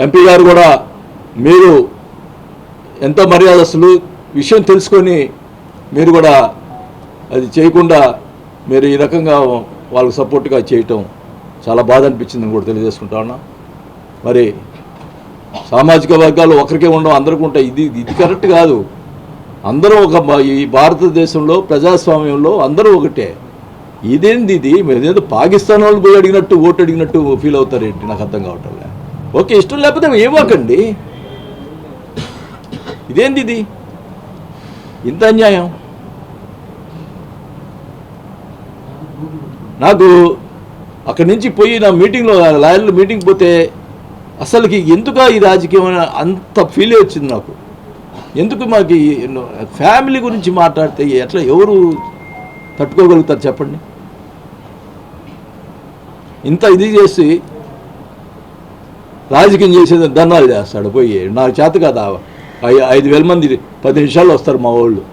MP గారు కూడా మీరు ఎంతో మర్యాదస్తులు, విషయం తెలుసుకొని మీరు కూడా అది చేయకుండా మీరు ఈ రకంగా వాళ్ళకు సపోర్ట్గా చేయటం చాలా బాధ అనిపించిందని కూడా తెలియజేసుకుంటా ఉన్నా. మరి సామాజిక వర్గాలు ఒకరికే ఉండవు, అందరికీ ఉంటాయి. ఇది కరెక్ట్ కాదు. అందరూ ఈ భారతదేశంలో ప్రజాస్వామ్యంలో అందరూ ఒకటే. ఇదేంది ఏదో పాకిస్తాన్ వాళ్ళు పోయి అడిగినట్టు ఓటు అడిగినట్టు ఫీల్ అవుతారేంటి? నాకు అర్థం కావటం. ఓకే, ఇష్టం లేకపోతే ఏమోకండి. ఇదేంది ఇంత అన్యాయం? నాకు అక్కడి నుంచి పోయి నా మీటింగ్లో లాయర్లు మీటింగ్ పోతే అసలుకి ఎందుకు ఈ రాజకీయం అంత ఫీల్ వచ్చింది నాకు. ఎందుకు మాకు ఫ్యామిలీ గురించి మాట్లాడితే ఎట్లా ఎవరు తట్టుకోగలుగుతారు చెప్పండి? ఇంత ఇది చేసి రాజకీయం చేసేది ధర్నాలు చేస్తాడు పోయి. నాకు చేత కదా, 5,000 మంది 10 నిమిషాల్లో వస్తారు మా వాళ్ళు.